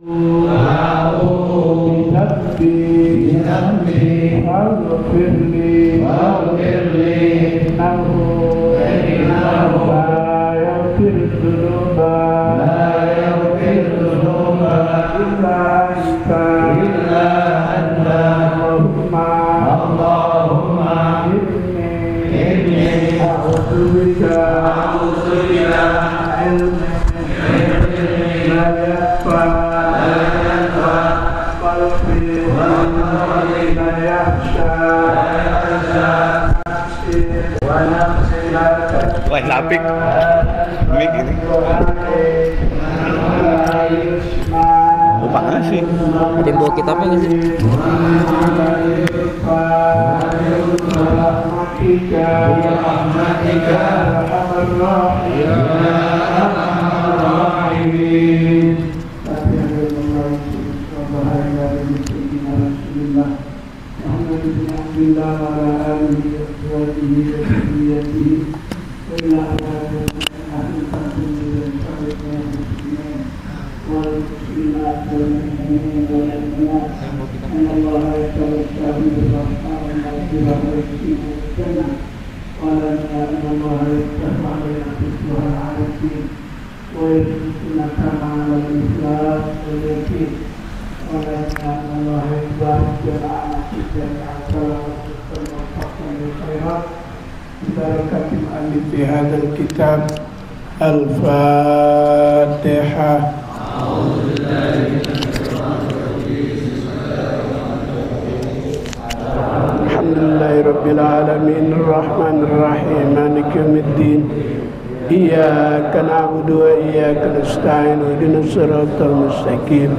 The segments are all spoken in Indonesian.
Wah, lapik. Mik ini. Lupa nggak sih? Ada yang bawa kitabnya nggak sih? في هذا الكتاب الفاتحة. الحمد لله رب العالمين الرحمن الرحيم مالك يوم الدين إياك نعبد وإياك نستعين اهدنا الصراط المستقيم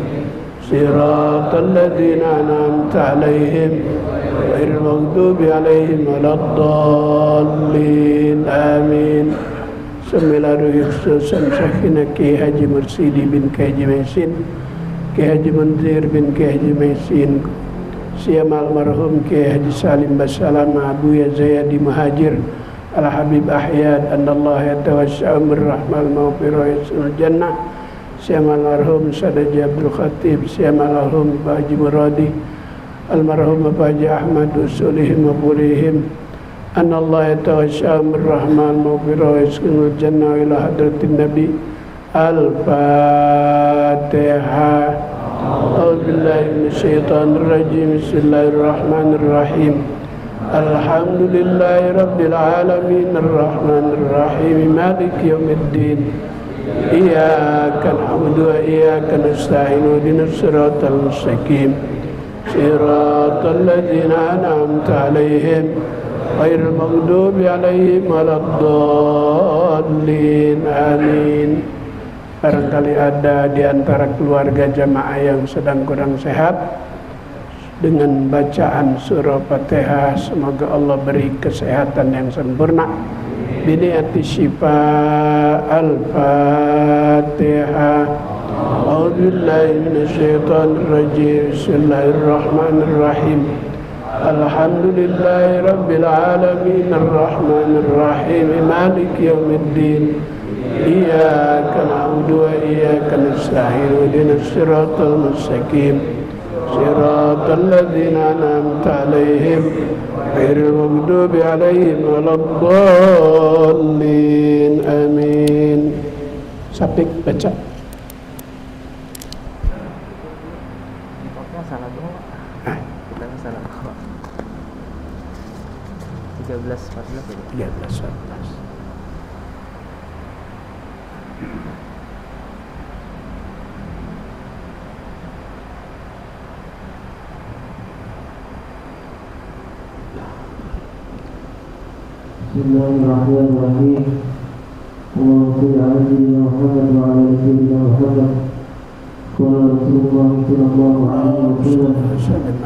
صراط الذين أنعمت عليهم غير المغضوب عليهم ولا الضالين آمين. Sembilan khususan Sakinah Kiai Haji Mursidi bin Kiai Haji Maisin, Kiai Haji Munzir bin Kiai Haji Maisin, Siam almarhum Kiai Haji Salim Basalama Abuya Zayadi Muhajir Al-Habib Ahyad Andallah Yatawassa'u Rahmal Mawfirah Yasul Jannah, Siam almarhum Sadaji Abdul Khatib, Siam almarhum Pak Haji Muradi, almarhum Pak Haji Ahmad Usulihim Mabulihim, Anna Allah yatawassa'u rahman mawfirah yaskunul jannah ila hadratin nabi. Al-Fatihah. A'udzubillahi minasyaitonir rajim. Bismillahirrahmanirrahim. Alhamdulillahi rabbil alamin arrahmanir rahim maliki yaumiddin. Iyyaka na'budu wa iyyaka nasta'in ihdinas siratal mustaqim. Siratal ladzina an'amta 'alaihim ghairil maghdubi 'alaihim waladdallin. Amin. Barangkali ada di antara keluarga jamaah yang sedang kurang sehat, dengan bacaan surah Fatihah semoga Allah beri kesehatan yang sempurna. Biniati syifa. Al-Fatihah. A'udzubillahi minasyaitonir rajim. Bismillahirrahmanirrahim. Alhamdulillahi rabbil alamin arrahmanir rahim maliki yaumiddin. Iyyaka na'budu wa iyyaka nasta'in ihdinas siratal mustaqim siratal ladzina an'amta 'alaihim ghairil maghdubi 'alaihim waladdallin. Amin. Sapik baca. Salah dong. Kita salah. 13-14 ya? 13-14. Bismillahirrahmanirrahim. Allahumma shalli ala sayyidina Muhammad wa ala ali sayyidina Muhammad. Qala Rasulullah sallallahu alaihi wasallam,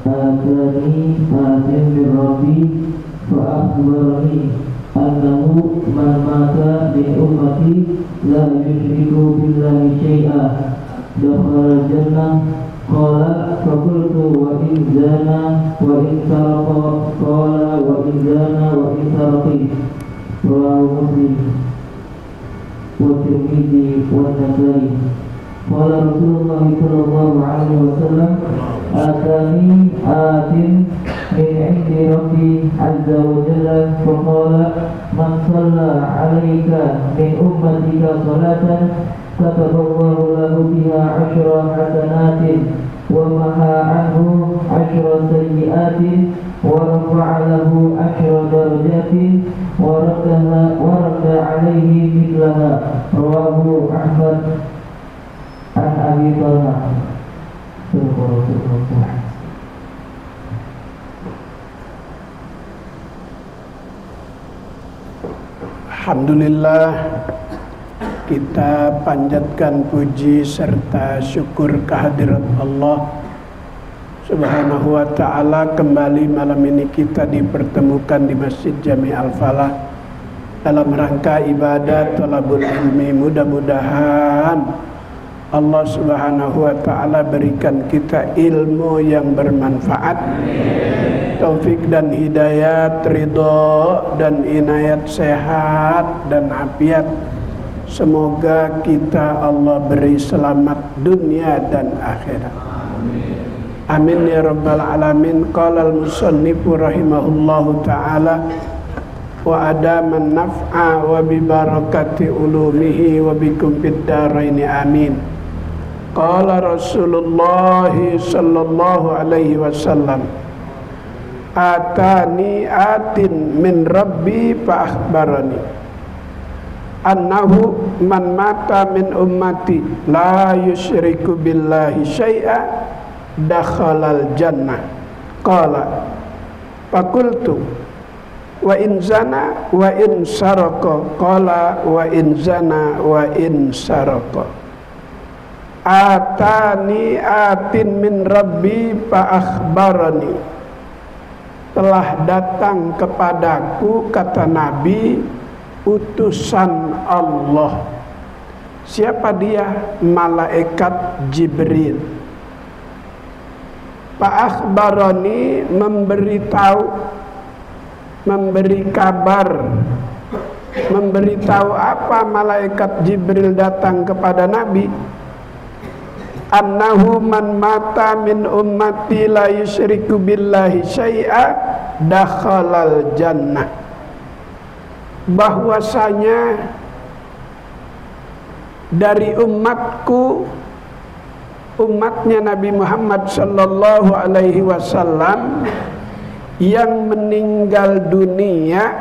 atani atin min rabbi fa akhbarani annahu man mata min ummati la yushriku billahi syai'an dakhala jannah. Qala faqultu wa in zana wa in saraqa. Qala wa in zana wa in saraqi. Rawahu Muslim wa Tirmidzi wa Nasa'i. Qala Rasulullah sallallahu alaihi wasallam atani atin min indi rabbi azza wa jalla faqala man shalla alaika min ummatika salatan kataballahu lahu biha 'ashra hasanatin wa maha anhu 'ashra sayyi'atin wa rafa'a lahu 'ashra darajatin wa radda 'alaihi mithlaha rawahu Ahmad an Abi Talha. Alhamdulillah, kita panjatkan puji serta syukur kehadirat Allah Subhanahu wa ta'ala. Kembali malam ini kita dipertemukan di Masjid Jami Al-Falah dalam rangka ibadah thalabul ilmi. Mudah-mudahan Allah Subhanahu wa ta'ala berikan kita ilmu yang bermanfaat, taufik dan hidayat, ridho dan inayat, sehat dan afiat. Semoga kita Allah beri selamat dunia dan akhirat. Amin ya rabbal alamin. Qala al-musannifu rahimahullahu ta'ala wa adaman naf'a wa bi barakati ulumihi wa bikum fid dharaini amin. Qala Rasulullah sallallahu alaihi wasallam atani atin min rabbi fa akhbarani annahu man mata min ummati la yusyriku billahi syai'a dakhalal jannah. Qala faqultu wa in zana wa in saraka. Qala wa in zana wa in saraka. Atani atin min rabbi fa akhbarani, telah datang kepadaku, kata Nabi, utusan Allah. Siapa dia? Malaikat Jibril. Fa akhbarani, memberitahu, memberi kabar. Memberitahu apa malaikat Jibril datang kepada Nabi? Annahu man mata min ummati la yusyriku billahi syai'a dakhalal jannah. Bahwasanya dari umatku, umatnya Nabi Muhammad sallallahu alaihi wasallam yang meninggal dunia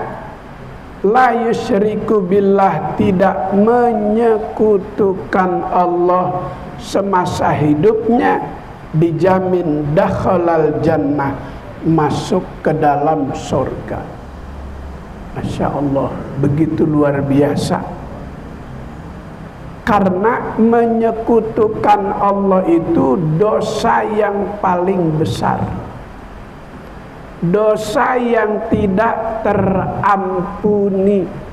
la yusyriku billah, tidak menyekutukan Allah semasa hidupnya, dijamin dakhalal jannah, masuk ke dalam surga. Masya Allah, begitu luar biasa. Karena menyekutukan Allah itu dosa yang paling besar, dosa yang tidak terampuni.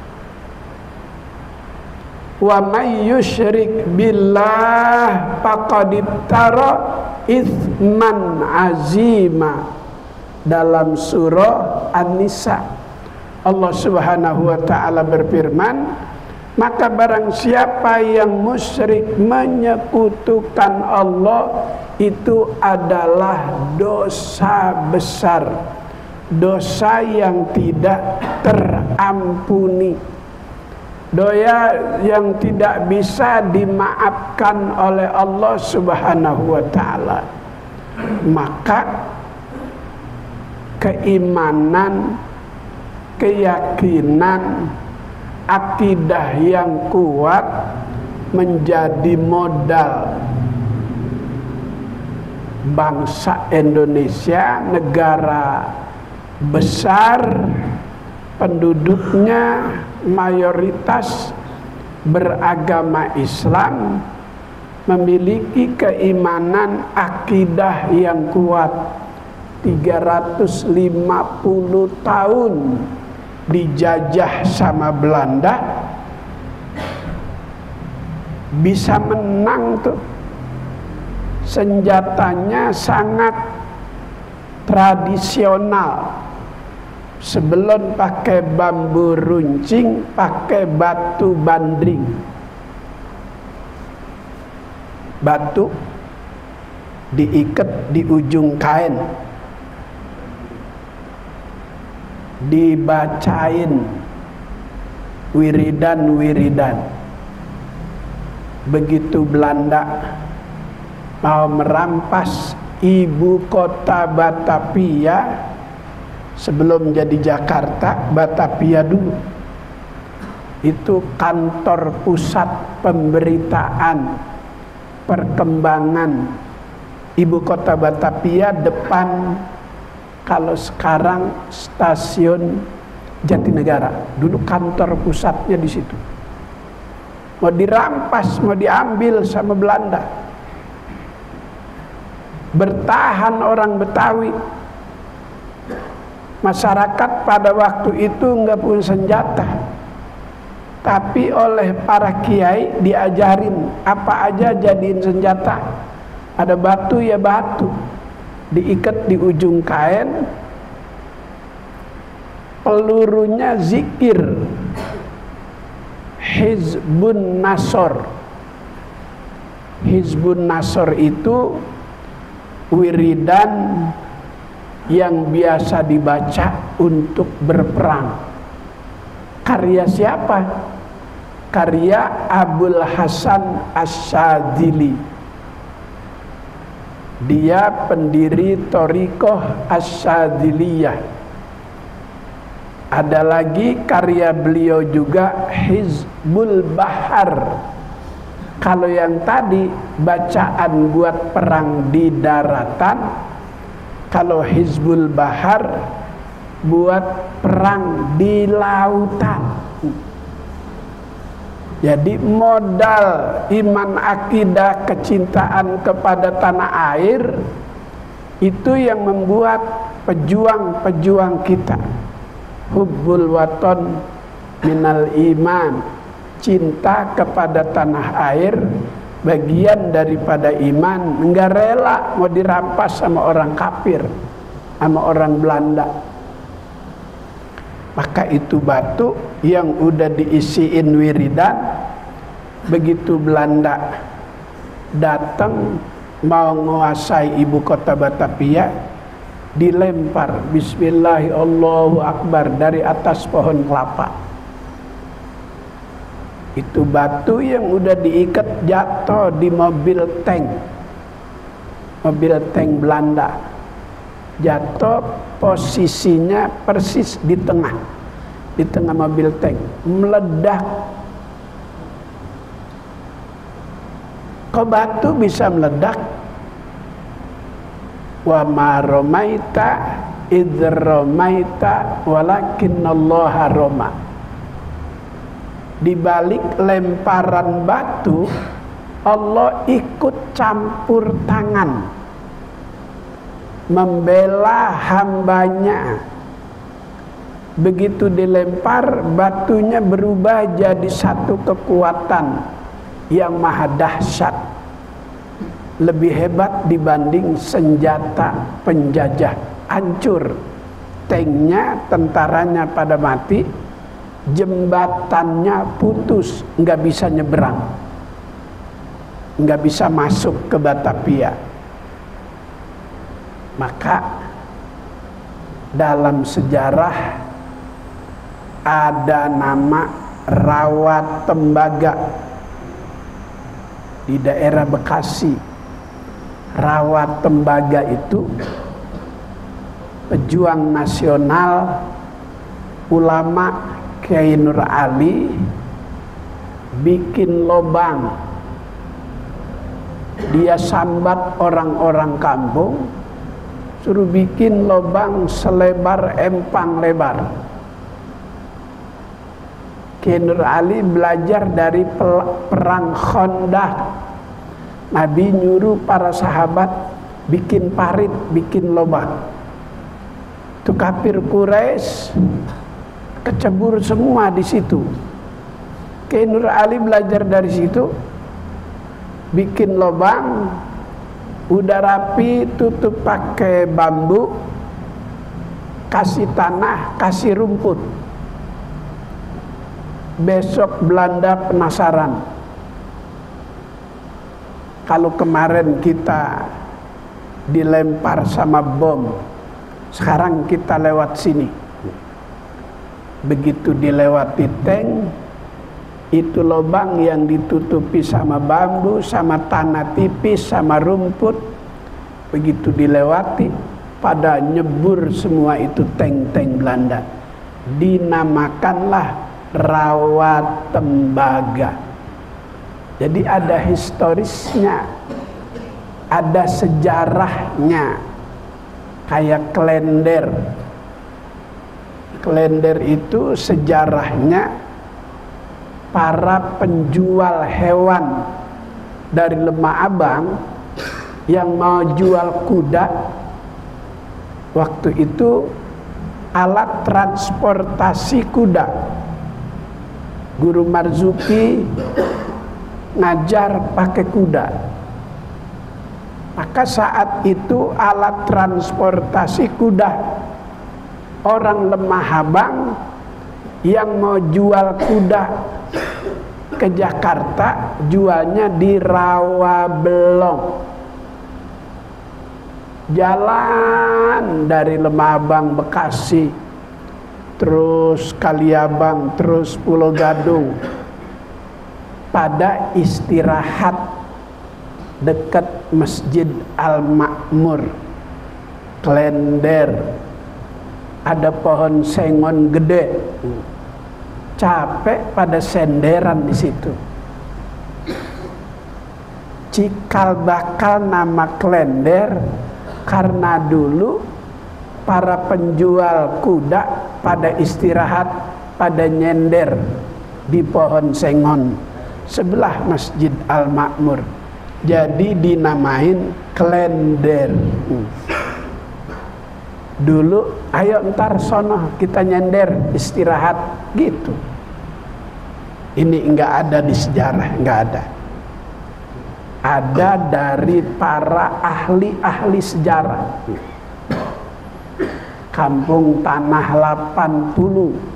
Wa may yusyrik billah faqad iftara itsman azima. Dalam surah An-Nisa Allah Subhanahu wa ta'ala berfirman, maka barang siapa yang musyrik, menyekutukan Allah, itu adalah dosa besar, dosa yang tidak terampuni, dosa yang tidak bisa dimaafkan oleh Allah Subhanahu wa ta'ala. Maka keimanan, keyakinan, akidah yang kuat menjadi modal bangsa Indonesia, negara besar, penduduknya mayoritas beragama Islam, memiliki keimanan, akidah yang kuat. 350 tahun dijajah sama Belanda, bisa menang tuh. Senjatanya sangat tradisional. Sebelum pakai bambu runcing, pakai batu bandring. batu diikat di ujung kain, dibacain wiridan. Begitu Belanda mau merampas ibu kota Batavia, sebelum jadi Jakarta, Batavia dulu itu kantor pusat pemberitaan perkembangan ibu kota Batavia, depan kalau sekarang stasiun Jatinegara. Dulu kantor pusatnya di situ. Mau dirampas, mau diambil sama Belanda. Bertahan orang Betawi. Masyarakat pada waktu itu nggak punya senjata. Tapi oleh para kiai diajarin apa aja jadiin senjata. Ada batu ya batu, diikat di ujung kain, pelurunya zikir Hizbun Nasor. Hizbun Nasor itu wiridan yang biasa dibaca untuk berperang. Karya siapa? Karya Abul Hasan Asyadzili. Dia pendiri Thariqah Asyadziliyah. Ada lagi karya beliau juga Hizbul Bahar. Kalau yang tadi bacaan buat perang di daratan, kalau Hizbul Bahar buat perang di lautan. Jadi modal iman, akidah, kecintaan kepada tanah air itu yang membuat pejuang-pejuang kita. Hubbul waton minal iman, cinta kepada tanah air bagian daripada iman. Enggak rela mau dirampas sama orang kafir, sama orang Belanda. Maka itu batu yang udah diisiin wiridan, begitu Belanda datang mau menguasai ibu kota Batavia, dilempar bismillah Allahu Akbar dari atas pohon kelapa. Itu batu yang udah diikat jatuh di mobil tank Belanda, jatuh posisinya persis di tengah mobil tank, meledak. Kok batu bisa meledak? Wa ma romaita idz romaita walakinallaha roma. Di balik lemparan batu, Allah ikut campur tangan membela hambanya. Begitu dilempar, batunya berubah jadi satu kekuatan yang maha dahsyat, lebih hebat dibanding senjata penjajah. Hancur tanknya, tentaranya pada mati, jembatannya putus, nggak bisa nyeberang, nggak bisa masuk ke Batavia. Maka dalam sejarah ada nama Rawa Tembaga di daerah Bekasi. Rawa Tembaga itu pejuang nasional, ulama Kiai Nur Ali bikin lobang. Dia sambat orang-orang kampung, suruh bikin lobang selebar empang lebar. Kiai Nur Ali belajar dari perang Khandaq. Nabi nyuruh para sahabat bikin parit, bikin lobang. Itu kafir Quraisy kecebur semua di situ. Kiai Nur Ali belajar dari situ, bikin lobang, udah rapi, tutup pakai bambu, kasih tanah, kasih rumput. Besok Belanda penasaran, Kalau kemarin kita dilempar sama bom, sekarang kita lewat sini. Begitu dilewati tank, itu lubang yang ditutupi sama bambu, sama tanah tipis, sama rumput. Begitu dilewati, pada nyebur semua itu tank-tank Belanda. Dinamakanlah Rawa Tembaga. Jadi ada historisnya, ada sejarahnya, kayak Klender. Klender itu sejarahnya para penjual hewan dari Lemah Abang yang mau jual kuda. Waktu itu alat transportasi kuda. Guru Marzuki ngajar pakai kuda. Maka saat itu alat transportasi kuda. Orang Lemah Abang yang mau jual kuda ke Jakarta, jualnya di Rawabelong. Jalan dari Lemah Abang, Bekasi, terus Kaliabang, terus Pulau Gadung. Pada istirahat dekat Masjid Al-Makmur, Klender, ada pohon sengon gede. Capek pada senderan di situ. Cikal bakal nama Klender karena dulu para penjual kuda pada istirahat, pada nyender di pohon sengon sebelah Masjid Al-Makmur. Jadi dinamain Klender. Dulu, ayo ntar sono kita nyender istirahat gitu. Ini enggak ada di sejarah, enggak ada. Ada dari para ahli-ahli sejarah. Kampung Tanah 80.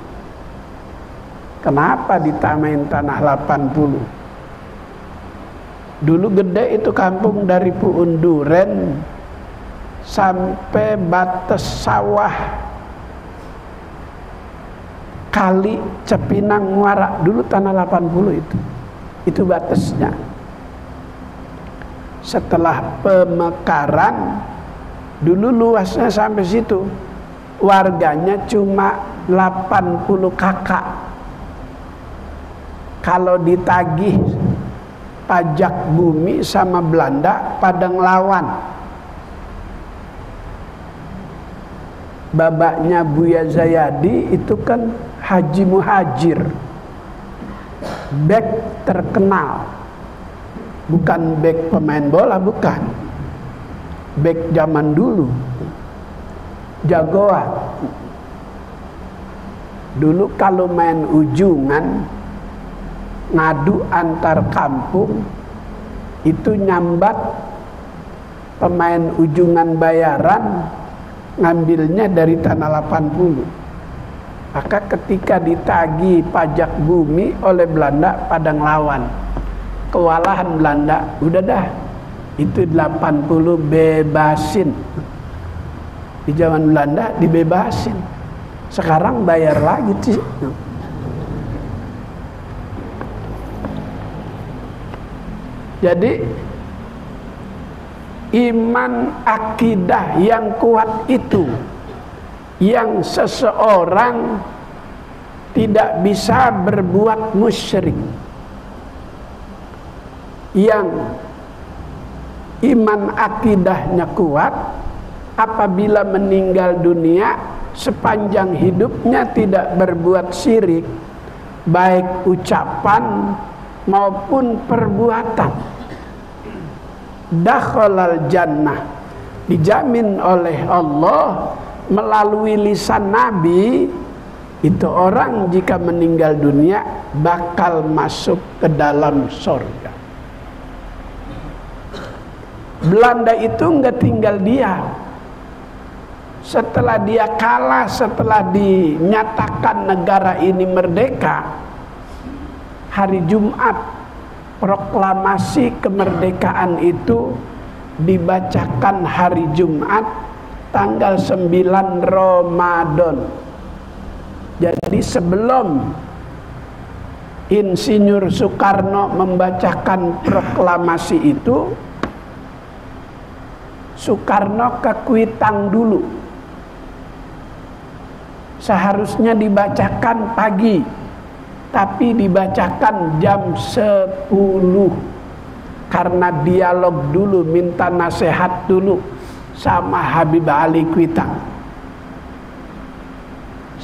Kenapa ditamain Tanah 80? Dulu gede itu kampung dari Puunduren sampai batas sawah Kali Cepinang Muara. Dulu Tanah 80 itu batasnya. Setelah pemekaran, dulu luasnya sampai situ, warganya cuma 80 kakak. Kalau ditagih pajak bumi sama Belanda pada ngelawan. Babaknya Buya Zayadi itu kan Haji Muhajir, bek terkenal, bukan bek pemain bola, bukan, bek zaman dulu, jagoan. Dulu kalau main ujungan, ngadu antar kampung, itu nyambat pemain ujungan bayaran, ngambilnya dari Tanah 80. Maka ketika ditagih pajak bumi oleh Belanda pada ngelawan, kewalahan Belanda, udah dah itu 80 bebasin. Di zaman Belanda dibebasin, sekarang bayar lagi sih. Jadi iman akidah yang kuat itu yang seseorang tidak bisa berbuat musyrik. Yang iman akidahnya kuat, apabila meninggal dunia sepanjang hidupnya tidak berbuat syirik, baik ucapan maupun perbuatan, dakhalal jannah, dijamin oleh Allah melalui lisan Nabi. Itu orang jika meninggal dunia bakal masuk ke dalam surga. Belanda itu enggak tinggal diam. Setelah dia kalah, setelah dinyatakan negara ini merdeka, hari Jumat proklamasi kemerdekaan itu dibacakan hari Jumat tanggal 9 Ramadan. Jadi sebelum Insinyur Soekarno membacakan proklamasi itu, Soekarno ke Kuitang dulu. Seharusnya dibacakan pagi, tapi dibacakan jam 10 karena dialog dulu, minta nasihat dulu sama Habib Ali Kuitang.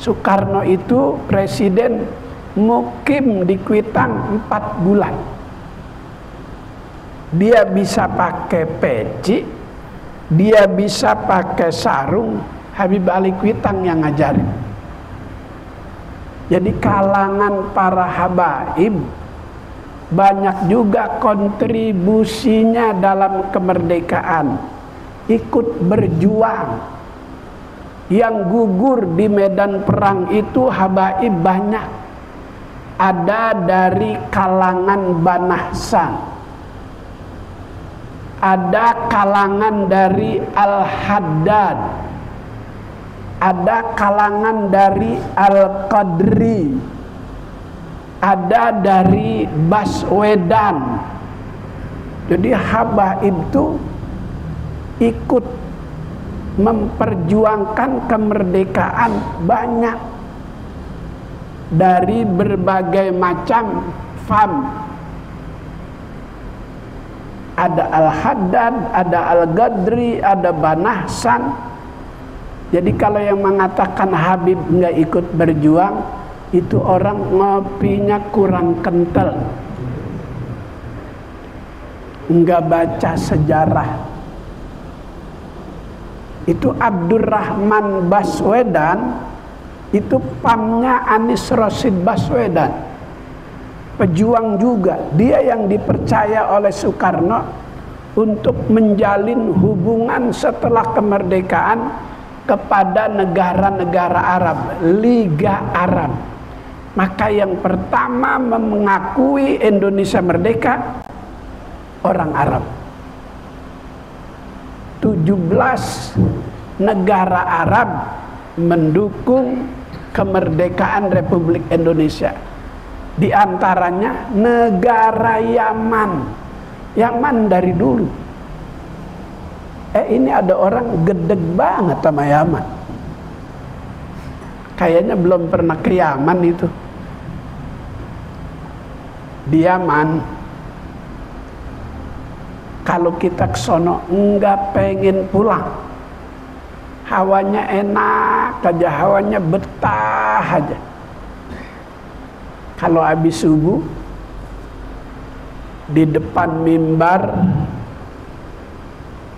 Soekarno itu presiden mukim di Kuitang 4 bulan. Dia bisa pakai peci, dia bisa pakai sarung. Habib Ali Kuitang yang ngajarin. Jadi kalangan para habaib banyak juga kontribusinya dalam kemerdekaan, ikut berjuang. Yang gugur di medan perang itu habaib banyak. Ada dari kalangan Banahsan, ada kalangan dari Al-Haddad, ada kalangan dari Al-Qadri, ada dari Baswedan. Jadi habaib itu ikut memperjuangkan kemerdekaan banyak dari berbagai macam fam. Ada Al-Haddad, ada Al-Qadri, ada Banahsan. Jadi kalau yang mengatakan Habib nggak ikut berjuang, itu orang ngopinya kurang kental, nggak baca sejarah. Itu Abdurrahman Baswedan, itu pamnya Anies Rashid Baswedan, pejuang juga. Dia yang dipercaya oleh Soekarno untuk menjalin hubungan setelah kemerdekaan kepada negara-negara Arab, Liga Arab. Maka yang pertama mengakui Indonesia merdeka orang Arab. 17 negara Arab mendukung kemerdekaan Republik Indonesia. Di antaranya negara Yaman. Yaman dari dulu. Ini ada orang gedeg banget sama Yaman. Kayaknya belum pernah ke Yaman itu. Di Yaman, kalau kita ke sono enggak pengen pulang. Hawanya enak aja, hawanya betah aja. Kalau habis subuh, di depan mimbar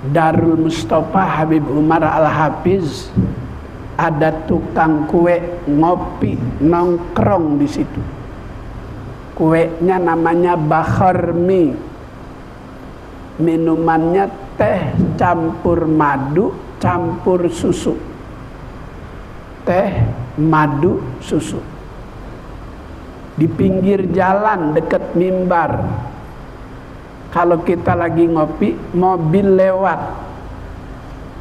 Darul Mustafa Habib Umar Al-Hafiz ada tukang kue ngopi nongkrong di situ. Kuenya namanya Bakhar Mi. Minumannya teh campur madu campur susu. Teh, madu, susu. Di pinggir jalan dekat mimbar. Kalau kita lagi ngopi, mobil lewat,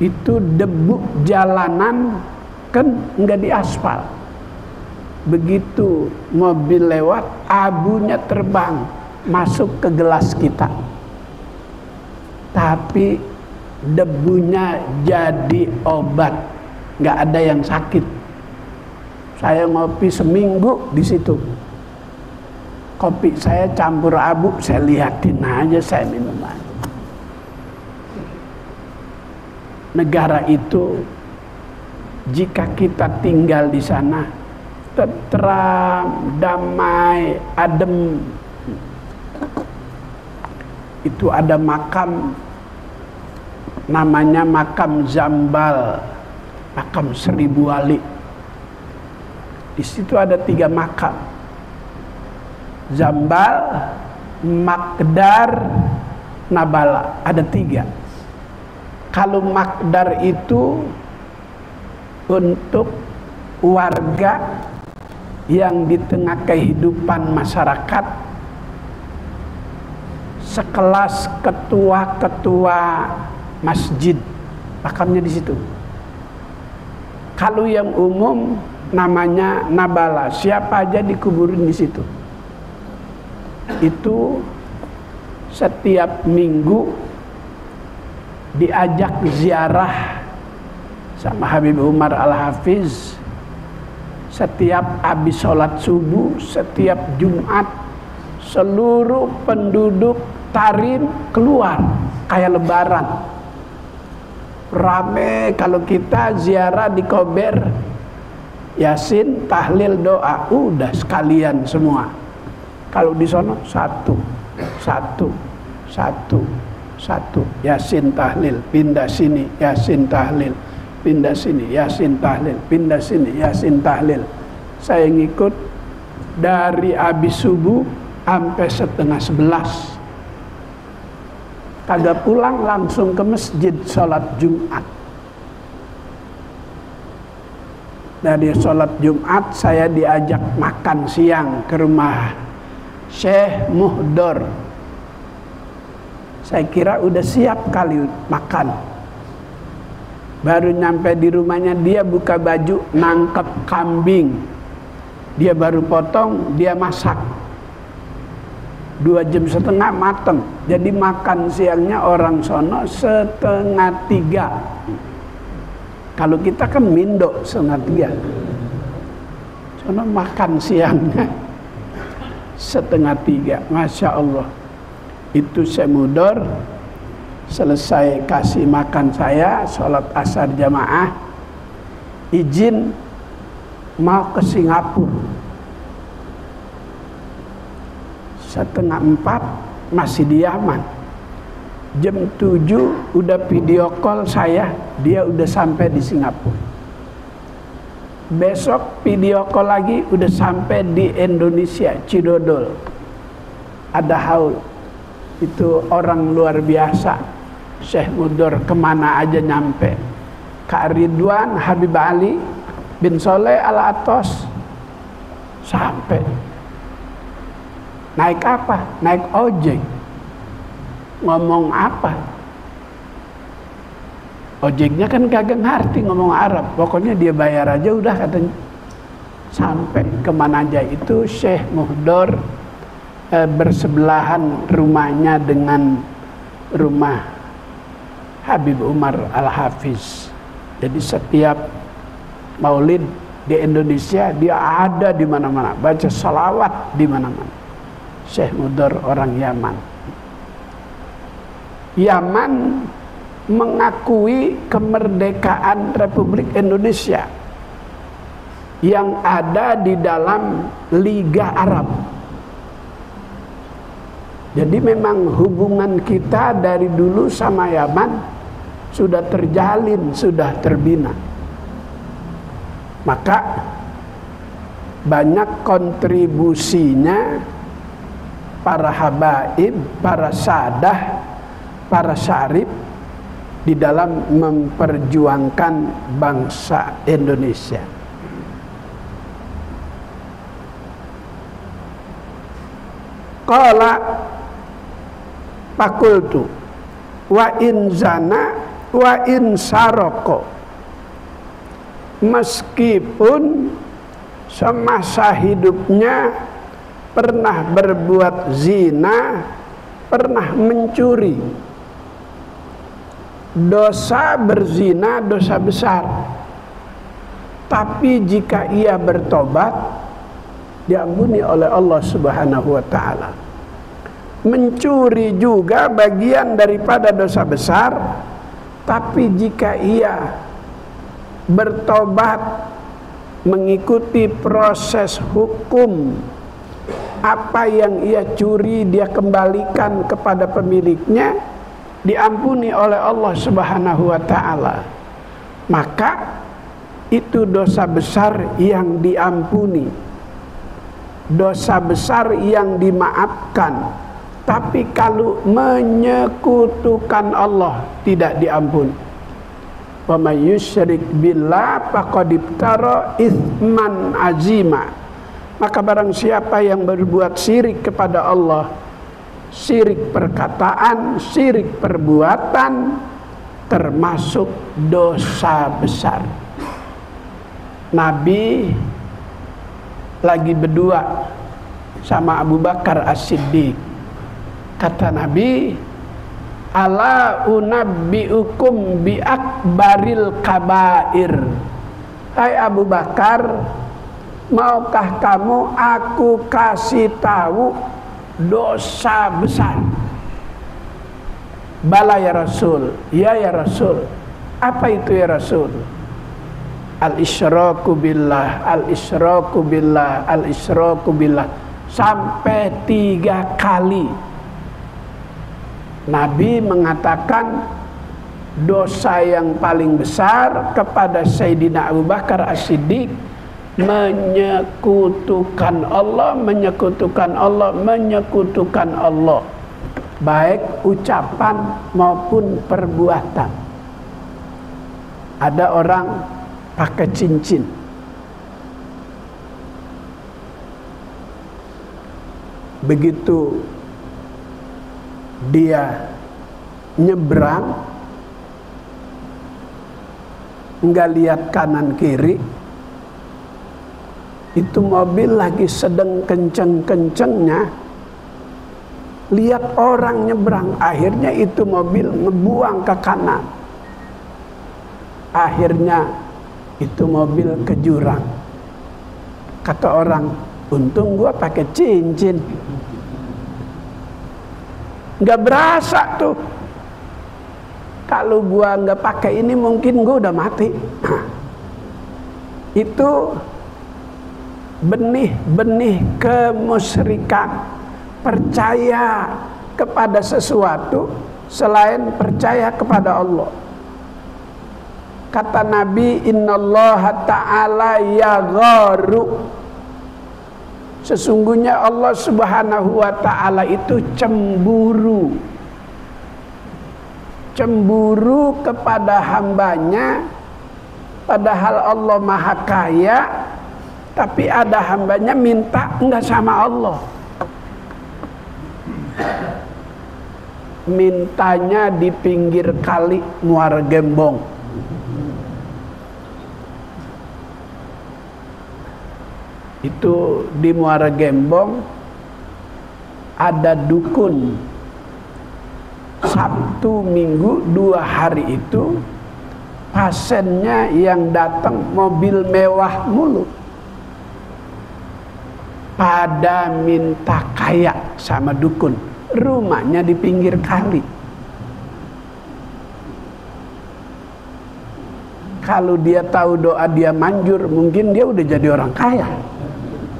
itu debu jalanan kan nggak diaspal. Begitu mobil lewat, abunya terbang masuk ke gelas kita. Tapi debunya jadi obat, nggak ada yang sakit. Saya ngopi seminggu di situ. Kopi saya campur abu, saya liatin aja, saya minum aja. Negara itu, jika kita tinggal di sana, tentram, damai, adem. Itu ada makam, namanya makam Zambal, makam 1000 wali. Di situ ada 3 makam. Zambal, Makdar, Nabala, ada 3. Kalau Makdar itu untuk warga yang di tengah kehidupan masyarakat sekelas ketua-ketua masjid, makamnya di situ. Kalau yang umum namanya Nabala, siapa aja dikuburin di situ. Itu setiap minggu diajak ziarah sama Habib Umar Al-Hafiz. Setiap habis sholat subuh, setiap Jumat, seluruh penduduk Tarim keluar kayak lebaran. Rame kalau kita ziarah di Kober, Yasin, tahlil, doa, udah sekalian semua. Kalau di sono satu, Yasin tahlil, pindah sini, Yasin tahlil, pindah sini, Yasin tahlil, pindah sini, Yasin tahlil. Saya ngikut dari habis subuh sampai 10:30. Kagak pulang, langsung ke masjid sholat Jumat. Dari sholat Jumat saya diajak makan siang ke rumah Syekh Muhdor. Saya kira udah siap kali makan. Baru nyampe di rumahnya, dia buka baju, nangkep kambing. Dia baru potong, dia masak. 2,5 jam mateng. Jadi makan siangnya orang sono 2:30. Kalau kita kan mindo 2:30. Sono makan siangnya 2:30. Masya Allah. Itu saya mudor. Selesai kasih makan saya, sholat asar jamaah, izin mau ke Singapura. 3:30 masih di Yaman. Jam 7 udah video call saya, dia udah sampai di Singapura. Besok video call lagi, udah sampai di Indonesia, Cidodol. Ada haul. Itu orang luar biasa. Syekh Mudor kemana aja nyampe. Kak Ridwan Habib Ali bin Soleh Al-Atos sampai. Naik apa? Naik ojek. Ngomong apa? Ojeknya kan kagak ngerti ngomong Arab. Pokoknya dia bayar aja udah katanya. Sampai kemana aja. Itu Syekh Muhdor bersebelahan rumahnya dengan rumah Habib Umar Al-Hafiz. Jadi setiap maulid di Indonesia dia ada di mana-mana, baca salawat di mana-mana. Syekh Mudor orang Yaman. Yaman mengakui kemerdekaan Republik Indonesia yang ada di dalam Liga Arab. Jadi memang hubungan kita dari dulu sama Yaman sudah terjalin, sudah terbina. Maka banyak kontribusinya para habaib, para sadah, para syarif di dalam memperjuangkan bangsa Indonesia. Qala fakultu wa in zana wa in saroko. Meskipun semasa hidupnya pernah berbuat zina, pernah mencuri. Dosa berzina dosa besar. Tapi jika ia bertobat, diampuni oleh Allah Subhanahu wa ta'ala. Mencuri juga bagian daripada dosa besar, tapi jika ia bertobat, mengikuti proses hukum, apa yang ia curi dia kembalikan kepada pemiliknya, diampuni oleh Allah Subhanahu wa ta'ala. Maka itu dosa besar yang diampuni, dosa besar yang dimaafkan. Tapi kalau menyekutukan Allah tidak diampuni. Wa may yusyrik billah faqad iftara itsman azima. Maka barang siapa yang berbuat syirik kepada Allah, syirik perkataan, syirik perbuatan, termasuk dosa besar. Nabi lagi berdua sama Abu Bakar As-Siddiq. Kata Nabi, ala unabbiukum bi akbaril kabair. Hai Abu Bakar, maukah kamu aku kasih tahu dosa besar? Bala ya Rasul. Ya Rasul. Apa itu ya Rasul? Al-isyraku billah, al-isyraku billah, al-isyraku billah, sampai 3 kali. Nabi mengatakan dosa yang paling besar kepada Sayyidina Abu Bakar As-Siddiq menyekutukan Allah, menyekutukan Allah, menyekutukan Allah, baik ucapan maupun perbuatan. Ada orang pakai cincin, begitu dia nyebrang nggak lihat kanan kiri, itu mobil lagi sedang kenceng-kencengnya, lihat orang nyebrang, akhirnya itu mobil ngebuang ke kanan, akhirnya itu mobil ke jurang. Kata orang, untung gua pakai cincin, nggak berasa tuh. Kalau gua nggak pakai ini mungkin gua udah mati. Itu benih-benih kemusyrikan, percaya kepada sesuatu selain percaya kepada Allah. Kata Nabi, innallaha ta'ala yagharu, sesungguhnya Allah subhanahu wa ta'ala itu cemburu. Cemburu kepada hambanya, padahal Allah maha kaya, tapi ada hambanya minta enggak sama Allah. Mintanya di pinggir kali Muara Gembong. Itu di Muara Gembong ada dukun. Sabtu Minggu 2 hari itu pasiennya yang datang mobil mewah mulu, pada minta kaya sama dukun. Rumahnya di pinggir kali. Kalau dia tahu doa dia manjur, mungkin dia udah jadi orang kaya.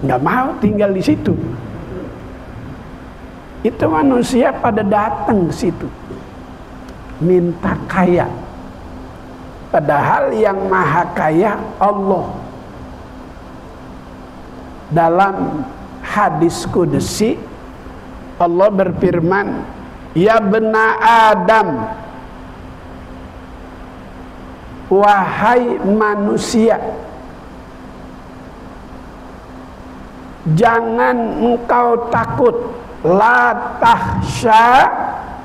Nggak mau tinggal di situ. Itu manusia pada datang ke situ minta kaya, padahal yang maha kaya Allah. Dalam hadis qudsi Allah berfirman, ya bena Adam, wahai manusia, jangan engkau takut, la tahsya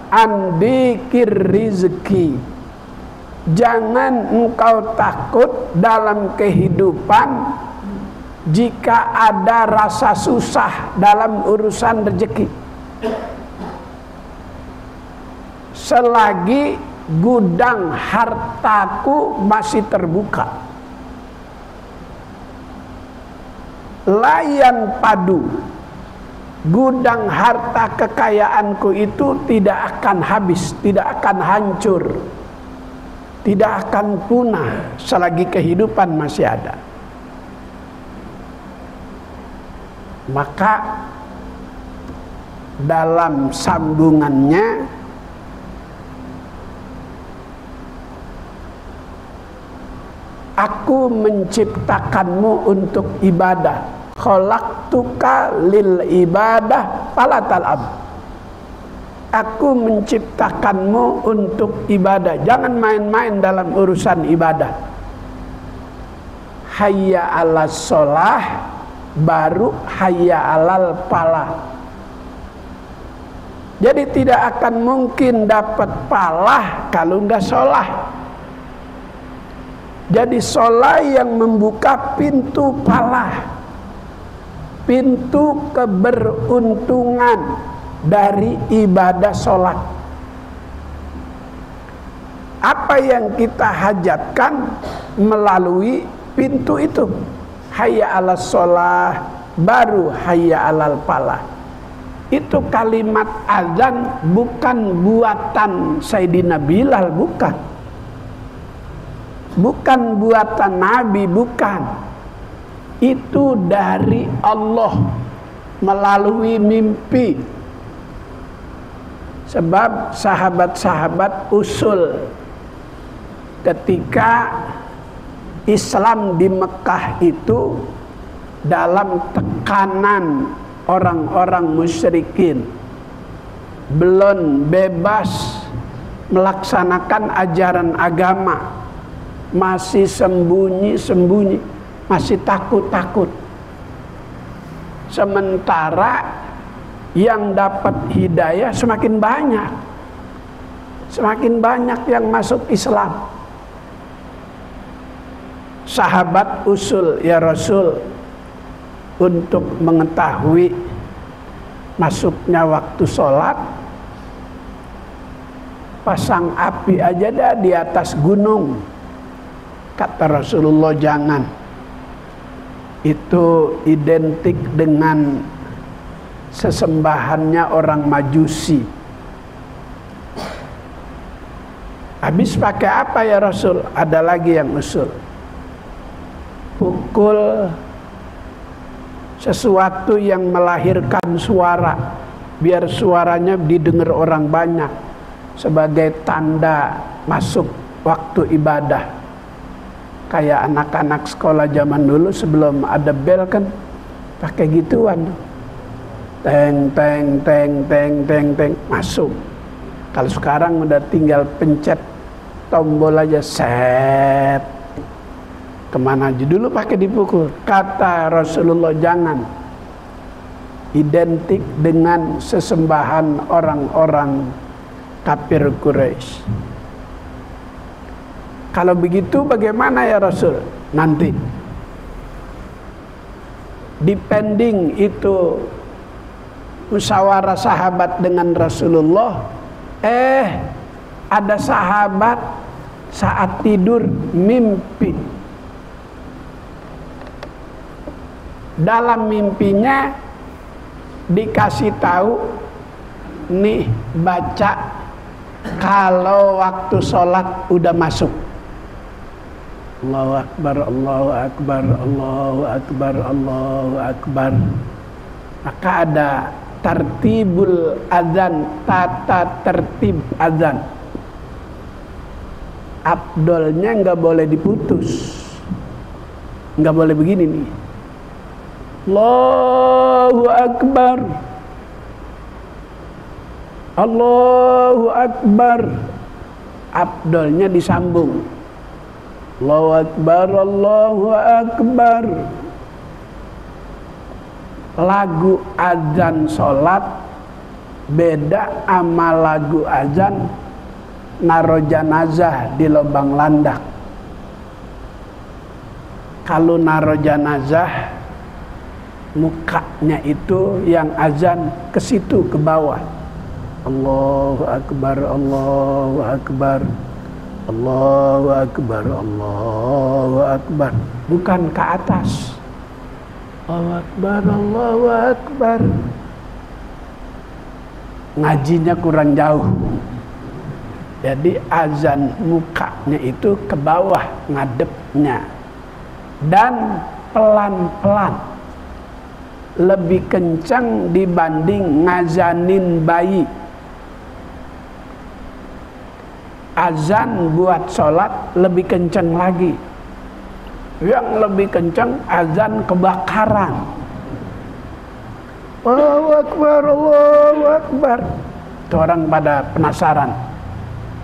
an dzikir rizki, jangan engkau takut dalam kehidupan jika ada rasa susah dalam urusan rezeki, selagi gudang hartaku masih terbuka. Layan padu, gudang harta kekayaanku itu tidak akan habis, tidak akan hancur, tidak akan punah selagi kehidupan masih ada. Maka dalam sambungannya aku menciptakanmu untuk ibadah, khalaqtuka lil ibadah fala tal'ab. Aku menciptakanmu untuk ibadah, jangan main-main dalam urusan ibadah. Hayya 'alas shalah, baru hayya 'alal falah. Jadi tidak akan mungkin dapat palah kalau nggak sholat. Jadi sholat yang membuka pintu palah, pintu keberuntungan dari ibadah sholat. Apa yang kita hajatkan melalui pintu itu. Hayya 'alas sholah, baru hayya 'alal falah. Itu kalimat azan bukan buatan Sayyidina Bilal, bukan. Bukan buatan Nabi, bukan. Itu dari Allah melalui mimpi. Sebab sahabat-sahabat usul ketika Islam di Mekah itu dalam tekanan orang-orang musyrikin, belum bebas melaksanakan ajaran agama, masih sembunyi-sembunyi, masih takut-takut. Sementara yang dapat hidayah semakin banyak, semakin banyak yang masuk Islam. Sahabat usul, ya Rasul, untuk mengetahui masuknya waktu sholat, pasang api aja dah di atas gunung. Kata Rasulullah, jangan. Itu identik dengan sesembahannya orang Majusi. Habis pakai apa ya Rasul? Ada lagi yang usul. Pukul sesuatu yang melahirkan suara, biar suaranya didengar orang banyak, sebagai tanda masuk waktu ibadah. Kayak anak-anak sekolah zaman dulu sebelum ada bel kan pakai gituan, teng teng teng teng teng teng, masuk. Kalau sekarang udah tinggal pencet tombol aja, set. Kemana aja, dulu pakai dipukul. Kata Rasulullah, jangan. Identik dengan sesembahan orang-orang kafir Quraisy. Kalau begitu bagaimana ya Rasul? Nanti depending itu musyawarah sahabat dengan Rasulullah. Ada sahabat saat tidur mimpi. Dalam mimpinya dikasih tahu, nih baca kalau waktu sholat udah masuk. Allahu Akbar, Allahu Akbar, Allahu Akbar, Allahu Akbar. Maka ada tartibul azan, tata tertib azan. Abdolnya nggak boleh diputus, nggak boleh begini nih. Allahu Akbar, Allahu Akbar. Abdolnya disambung. Allahu Akbar, Allahu Akbar. Lagu azan sholat beda sama lagu azan naro jenazah di lubang landak. Kalau naro jenazah, mukanya itu yang azan ke situ, ke bawah. Allahu Akbar, Allahu Akbar, Allahu Akbar, Allahu Akbar. Bukan ke atas. Allahu Akbar, Allahu Akbar. Ngajinya kurang jauh. Jadi azan mukanya itu ke bawah ngadepnya. Dan pelan-pelan. Lebih kencang dibanding ngazanin bayi. Azan buat sholat lebih kencang lagi. Yang lebih kencang azan kebakaran. Allahu Akbar, Allahu Akbar. Itu orang pada penasaran.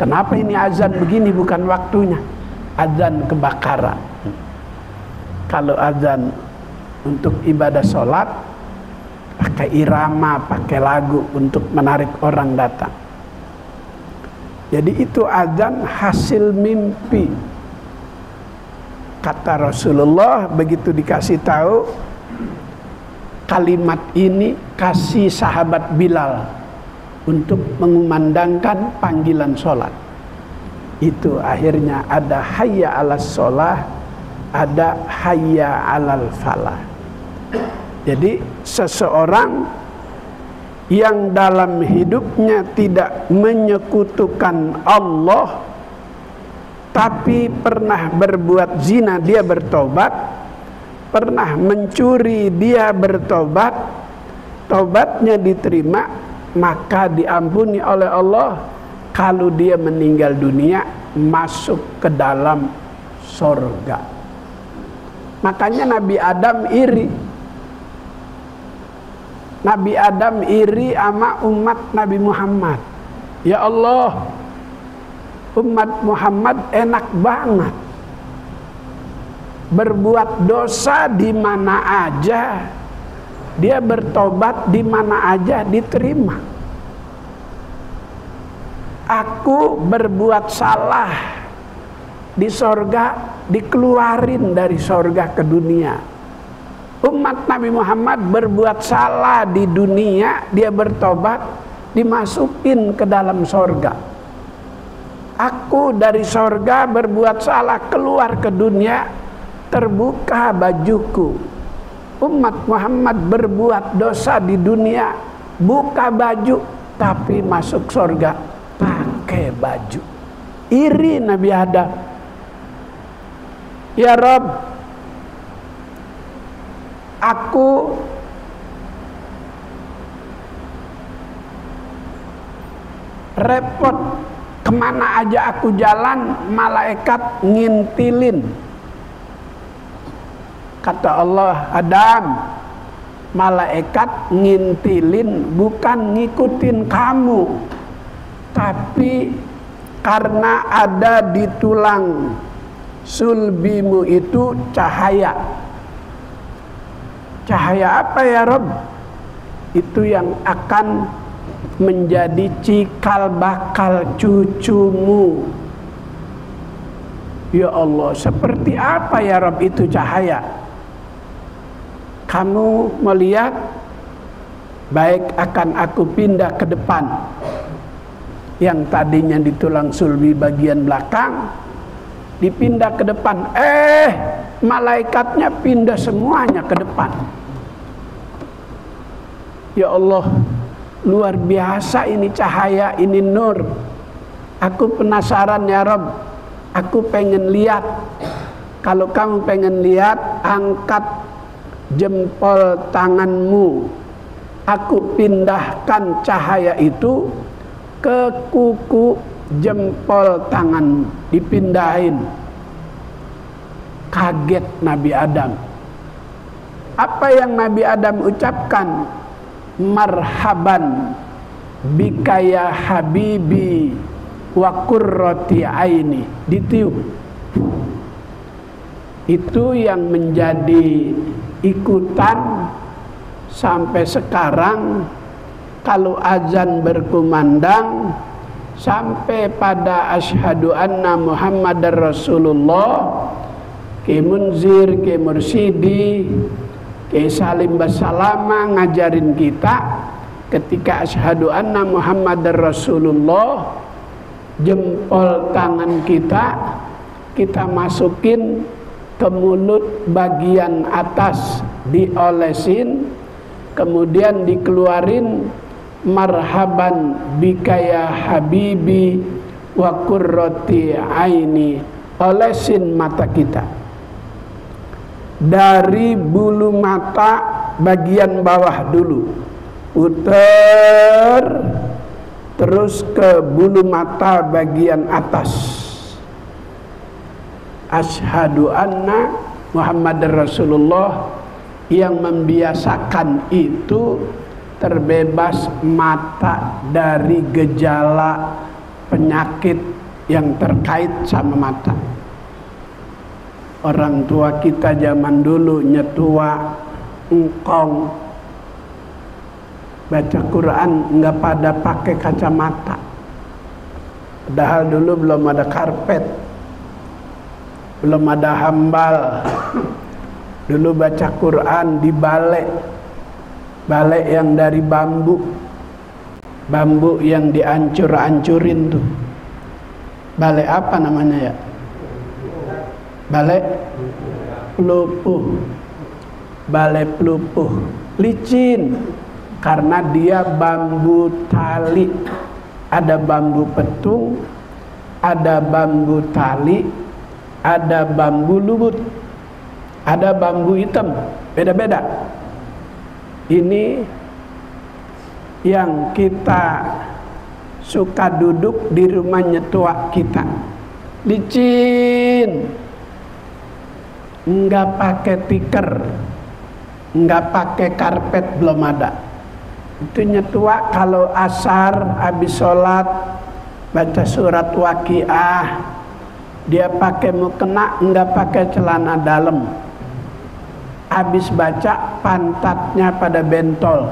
Kenapa ini azan begini bukan waktunya? Azan kebakaran. Kalau azan untuk ibadah sholat pakai irama, pakai lagu untuk menarik orang datang. Jadi itu azan hasil mimpi. Kata Rasulullah begitu dikasih tahu kalimat ini, kasih sahabat Bilal untuk mengumandangkan panggilan sholat. Itu akhirnya ada hayya alas sholah, ada hayya alal falah. Jadi seseorang yang dalam hidupnya tidak menyekutukan Allah, tapi pernah berbuat zina dia bertobat, pernah mencuri dia bertobat, tobatnya diterima, maka diampuni oleh Allah. Kalau dia meninggal dunia masuk ke dalam surga. Makanya Nabi Adam iri. Nabi Adam iri sama umat Nabi Muhammad. Ya Allah, umat Muhammad enak banget, berbuat dosa di mana aja, dia bertobat di mana aja diterima. Aku berbuat salah di sorga, dikeluarin dari sorga ke dunia. Umat Nabi Muhammad berbuat salah di dunia, dia bertobat, dimasukin ke dalam sorga. Aku dari sorga berbuat salah, keluar ke dunia, terbuka bajuku. Umat Muhammad berbuat dosa di dunia, buka baju, tapi masuk sorga pakai baju. Iri Nabi Adam. Ya Rabb, aku repot, kemana aja aku jalan malaikat ngintilin. Kata Allah, Adam, malaikat ngintilin bukan ngikutin kamu, tapi karena ada di tulang sulbimu itu cahaya. Cahaya apa ya Rob? Itu yang akan menjadi cikal bakal cucumu. Ya Allah, seperti apa ya Rob itu cahaya? Kamu melihat, baik akan aku pindah ke depan. Yang tadinya di tulang sulbi bagian belakang, dipindah ke depan. Malaikatnya pindah semuanya ke depan. Ya Allah, luar biasa ini cahaya, ini nur. Aku penasaran ya Rabb, aku pengen lihat. Kalau kamu pengen lihat, angkat jempol tanganmu. Aku pindahkan cahaya itu ke kuku jempol tanganmu, dipindahin. Kaget Nabi Adam. Apa yang Nabi Adam ucapkan? Marhaban bika ya habibi wa qurrati aini. Ditiup. Itu yang menjadi ikutan sampai sekarang. Kalau azan berkumandang sampai pada asyhadu anna Muhammadar Rasulullah, Ki Munzir, Ki Mursidi, Ki Salim Basalama ngajarin kita ketika asyhadu anna Muhammadar Rasulullah, jempol tangan kita masukin ke mulut bagian atas, diolesin, kemudian dikeluarin marhaban bika ya habibi wa qurrati aini, olesin mata kita dari bulu mata bagian bawah dulu, puter terus ke bulu mata bagian atas. Asyhadu anna Muhammadar Rasulullah, yang membiasakan itu terbebas mata dari gejala penyakit yang terkait sama mata. Orang tua kita zaman dulu nyetua engkong, baca Quran nggak pada pakai kacamata. Padahal dulu belum ada karpet, belum ada hambal. Dulu baca Quran di balek yang dari bambu yang dihancur-hancurin tuh. Balek apa namanya ya? Balek pelupuh. Balek pelupuh, licin karena dia bambu tali. Ada bambu petung, ada bambu tali, ada bambu lubut, ada bambu hitam, beda-beda. Ini yang kita suka duduk di rumahnya tua kita, licin, nggak pakai tikar, nggak pakai karpet, belum ada. Itu nyetua kalau asar habis sholat baca surat Waqiah, dia pakai mukena, nggak pakai celana dalam. Habis baca pantatnya pada bentol.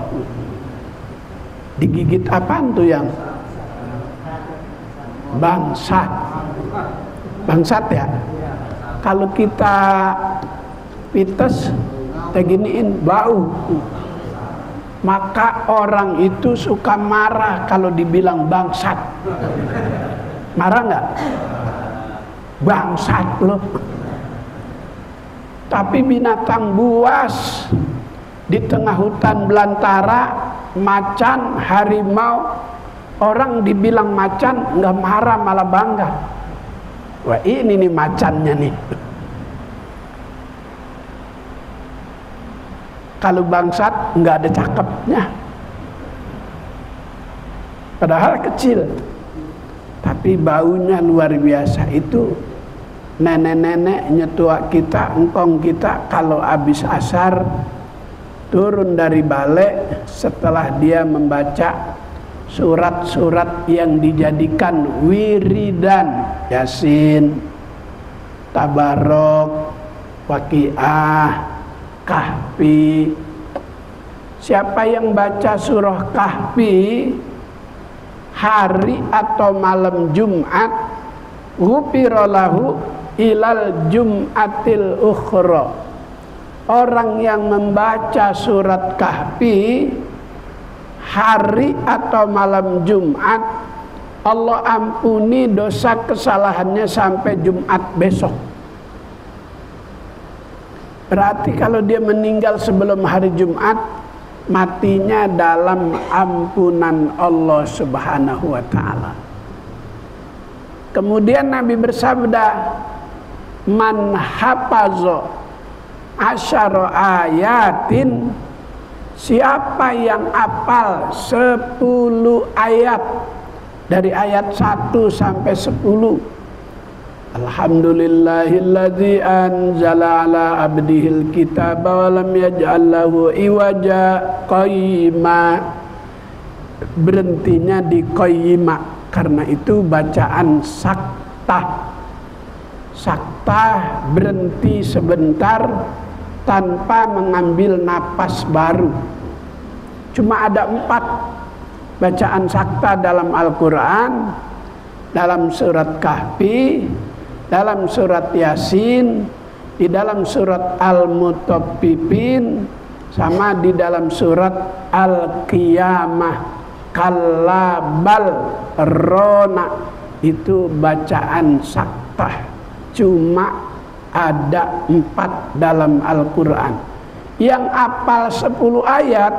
Digigit apaan tuh yang? Bangsat. Bangsat ya. Kalau kita pites kayak giniin bau. Maka orang itu suka marah kalau dibilang bangsat. Marah nggak? Bangsat loh. Tapi binatang buas di tengah hutan belantara, macan, harimau, orang dibilang macan nggak marah, malah bangga. Wah, ini nih macannya nih. Kalau bangsat nggak ada cakepnya, padahal kecil, tapi baunya luar biasa. Itu nenek-nenek nyetua kita, engkong kita, kalau habis asar turun dari balek setelah dia membaca surat-surat yang dijadikan wiridan, Yasin, Tabarok, Waqiah, Kahfi. Siapa yang baca surah Kahfi hari atau malam Jumat, ghufira lahu ilal jum'atil ukhra. Orang yang membaca surat Kahfi hari atau malam Jumat, Allah ampuni dosa kesalahannya sampai Jumat besok. Berarti kalau dia meninggal sebelum hari Jumat, matinya dalam ampunan Allah Subhanahu wa ta'ala. Kemudian Nabi bersabda, man hafazo asyara ayatin, siapa yang hafal 10 ayat, dari ayat 1 sampai 10, alhamdulillahilladzi anzala ala abdihil kitaba wa lam yaj'al lahu iwaja qayyima. Berhentinya di qayyima, karena itu bacaan saktah. Saktah berhenti sebentar tanpa mengambil napas baru. Cuma ada 4 bacaan saktah dalam Al-Quran, dalam surat Kahfi, dalam surat Yasin, di dalam surat Al-Mutaffifin, sama di dalam surat Al-Qiyamah. Kalla bal rona, itu bacaan saktah. Cuma ada 4 dalam Al-Quran. Yang hafal 10 ayat,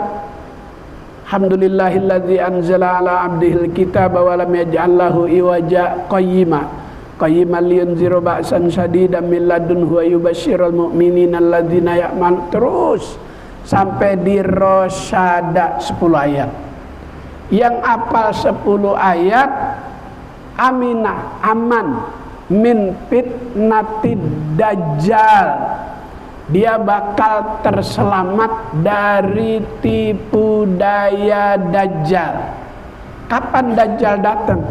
alhamdulillahilladzi anzala ala abdihil kitaba wa lam yaj'al lahu iwaja qayyima. Qayyiman liyunziru ba'san syadidan min ladunhu wa yubashshiral mu'minina alladzina ya'malun, terus sampai di Rosyada 10 ayat. Yang hafal 10 ayat, aminah, aman min fitnatid dajjal, dia bakal terselamat dari tipu daya dajjal. Kapan dajjal datang?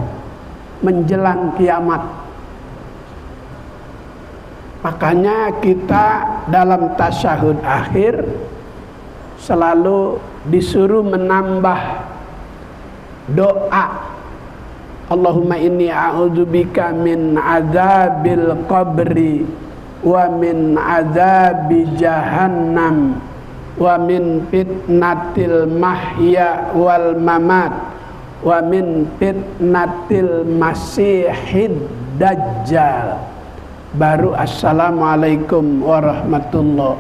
Menjelang kiamat. Makanya kita dalam tasyahud akhir selalu disuruh menambah doa. Allahumma inni a'udzubika min adzabil qabri wa min adzabi jahannam wa min fitnatil mahya wal mamat wa min fitnatil masihid dajjal. Baru assalamualaikum warahmatullah.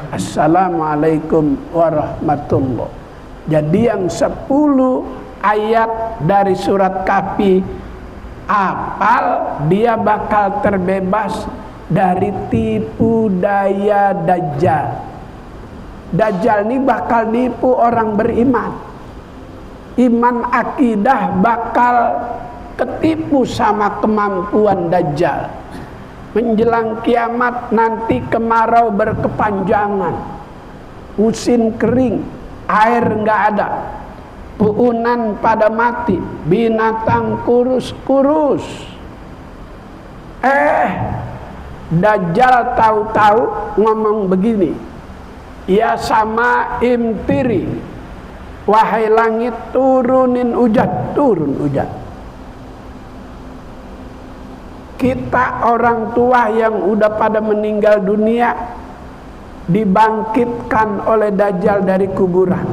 Assalamualaikum warahmatullah. Jadi yang 10 ayat dari surat Kahfi apal, dia bakal terbebas dari tipu daya Dajjal. Dajjal ini bakal nipu orang beriman. Iman akidah bakal ketipu sama kemampuan Dajjal. Menjelang kiamat nanti kemarau berkepanjangan, musim kering, air nggak ada, puunan pada mati, binatang kurus-kurus. Dajjal tahu-tahu ngomong begini, ya sama imtiri, wahai langit turunin hujan, turun hujan. Kita orang tua yang udah pada meninggal dunia dibangkitkan oleh Dajjal dari kuburan.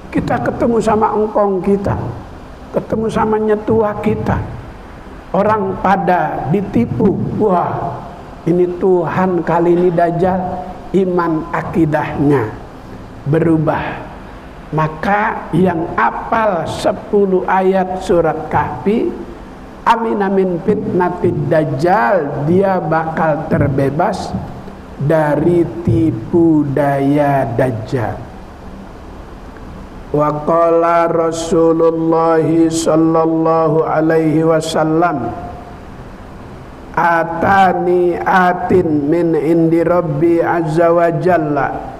Kita ketemu sama engkong kita, ketemu sama nyetua kita. Orang pada ditipu. Wah, ini Tuhan kali ini Dajjal, iman akidahnya berubah. Maka yang apal 10 ayat surat Kahfi, amin amin fitnatid dajjal, dia bakal terbebas dari tipu daya Dajjal. Wa qala Rasulullah sallallahu alaihi wasallam, atani atin min indi rabbi azza wa jalla,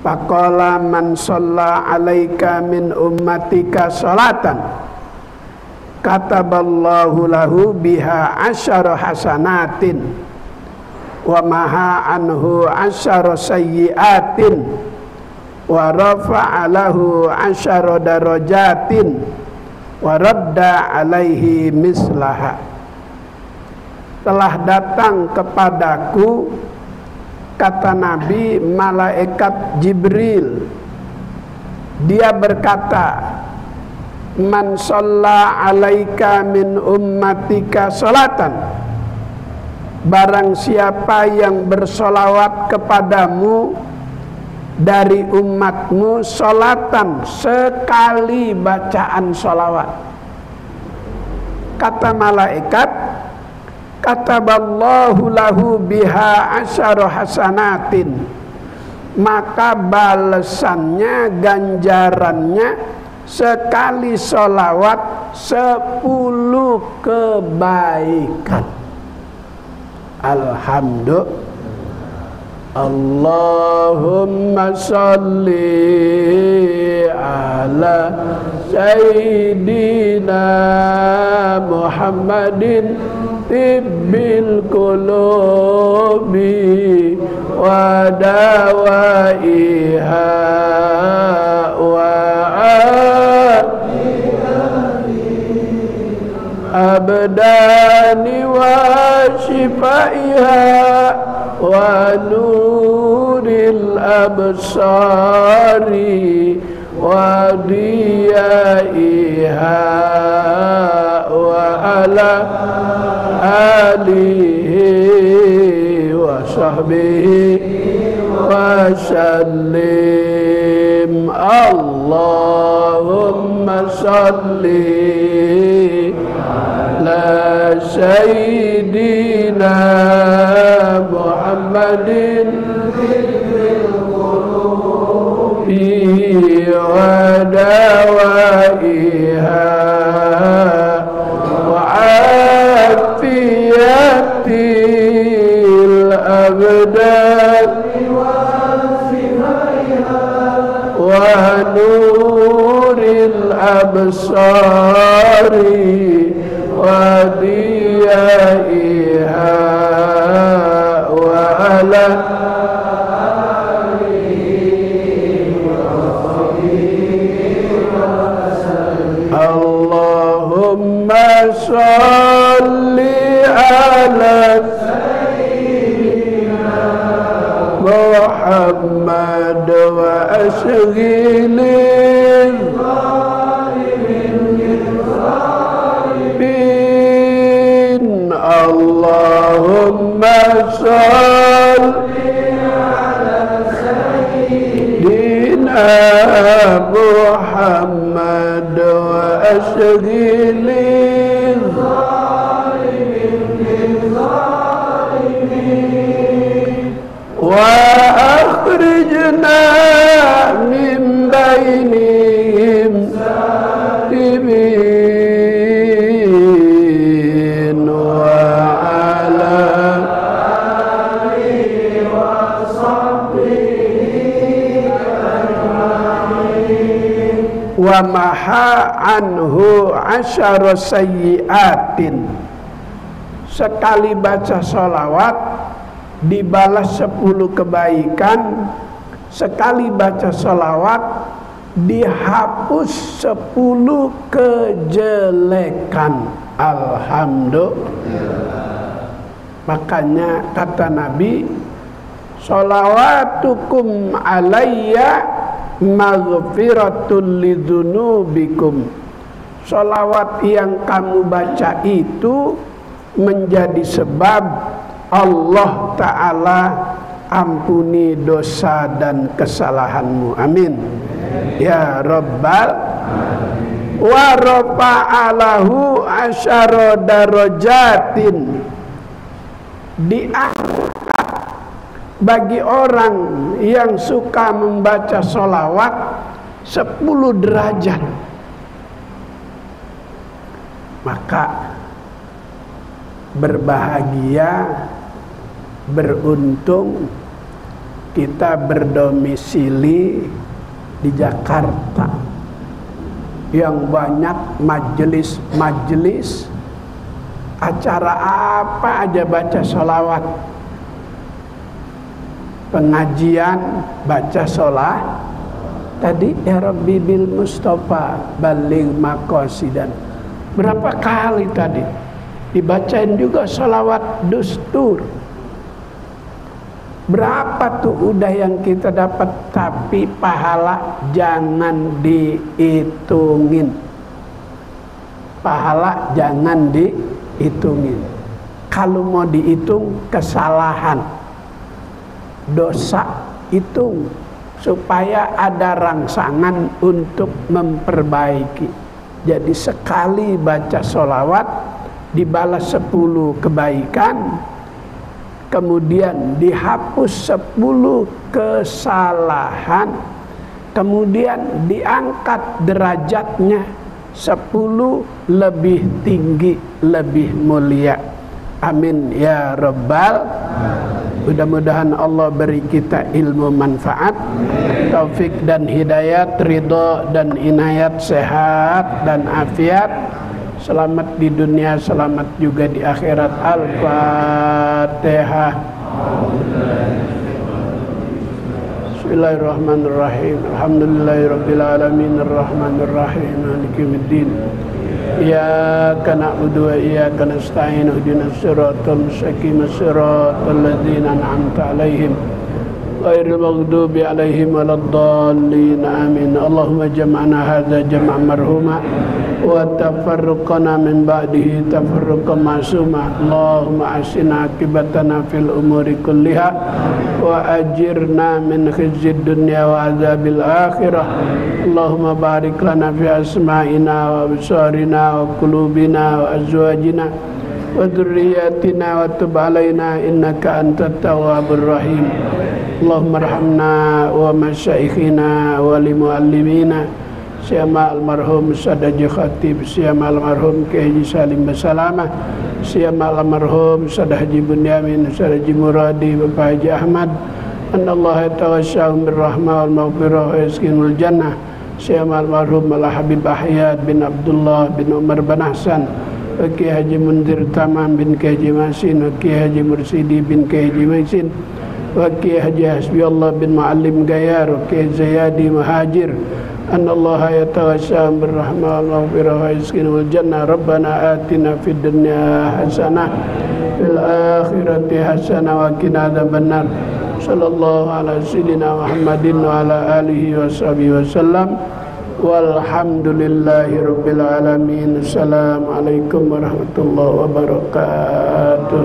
faqala man shalla alaika min ummatika salatan kataballahu lahu biha asyara hasanatin wa maha anhu asyara sayyiatin wa rafa'a lahu asyara darajatin wa radda alaihi mislaha. Telah datang kepadaku, kata Nabi, malaikat Jibril. Dia berkata, man shalla alaika min ummatika salatan, barang siapa yang bersolawat kepadamu dari umatmu salatan, sekali bacaan solawat. Kata malaikat, kataballahu lahu biha asyara hasanatin, maka balasannya, ganjarannya sekali sholawat 10 kebaikan. Alhamdulillah. Allahumma salli ala Sayyidina Muhammadin tibbil qulubi wa dawaiha wa abdani wa shifaiha wa nuril absari wa diyaiha wa ala alihi wa sahbihi wa sallim. Allahumma salli ala Sayyidina Muhammadin bihi wa dawaiha wa afiyatil abdan wa nuril absari wa diyaiha wa ala محمد وأشغل الظالمين اللهم صل على سيدنا محمد وأشغل وأخرجنا من بينهم سالمين وعلى آله وصحبه أجمعين ومحى عنه عشر سيئات. Sekali baca sholawat dibalas 10 kebaikan, sekali baca sholawat dihapus 10 kejelekan. Alhamdulillah. Makanya kata Nabi, sholawatukum alayya maghfiratul lidzunubikum. Sholawat yang kamu baca itu menjadi sebab Allah Ta'ala ampuni dosa dan kesalahanmu. Amin. Ya Rabbal wa rafa'alahu asyara darajatin. Diangkat bagi orang yang suka membaca sholawat 10 derajat. Maka berbahagia, beruntung kita berdomisili di Jakarta yang banyak majelis-majelis, acara apa aja baca sholawat, pengajian baca sholat. Tadi ya Rabbi bil Mustafa baligh maqasidan, berapa kali tadi dibacain juga sholawat dustur. Berapa tuh udah yang kita dapat, tapi pahala jangan dihitungin. Pahala jangan dihitungin. Kalau mau dihitung kesalahan, dosa hitung supaya ada rangsangan untuk memperbaiki. Jadi sekali baca sholawat dibalas 10 kebaikan, kemudian dihapus 10 kesalahan, kemudian diangkat derajatnya 10 lebih tinggi, lebih mulia. Amin ya Rabbal. Mudah-mudahan Allah beri kita ilmu manfaat, taufik dan hidayat, ridho dan inayat, sehat dan afiat, selamat di dunia, selamat juga di akhirat. Al-Fatihah. Bismillahirrahmanirrahim. Alhamdulillahirabbil alamin arrahmanir rahim maliki yaumiddin. Iyyaka na'budu wa iyyaka nasta'in ihdinas siratal mustaqim siratal ladzina an'amta 'alaihim ghairil maghdubi 'alaihim waladdallin. Amin. Allahumma jam'ana hadza jam'an marhuma wa tafarruqana min ba'dihi tafarruqan ma'suma. Allahumma asina akibatana fil umuri kulliha wa ajirna min khizyid dunya wa azabil akhirah. Allahumma barik lana fi asma'ina wa absarina wa qulubina wa azwajina wa dhurriyyatina wa tub alaina innaka antat tawwabur rahim. Allahumma arhamna wa masyaikhina wa limuallimina Syama almarhum Sadaji Khatib, Syama almarhum Kiai Haji Salim Basalamah, Syama almarhum Sadah Haji Bunyamin, Sadah Haji Muradi, Bapak Haji Ahmad. Anallahu tawasyahum birrahmah wal maghfirah wa yaskinul jannah. Syama almarhum Al-Habib Ahyad bin Abdullah bin Umar bin Ahsan, Kiai Haji Munzir Tamam bin Kiai Haji Masin, Kiai Haji Mursidi bin Kiai Haji Maisin, Kiai Haji Hasbiullah bin Muallim Gayar, Kiai Zayadi Muhajir. Anallaha yatawasyahum birrahmah wal maghfirah wa yaskinul jannah. Rabbana atina fid dunya hasanah fil akhirati hasanah wa qina adzabannar. Sallallahu ala sayyidina Muhammadin wa ala alihi wa sahbihi wasallam. Walhamdulillahi rabbil alamin. Assalamualaikum warahmatullahi wabarakatuh.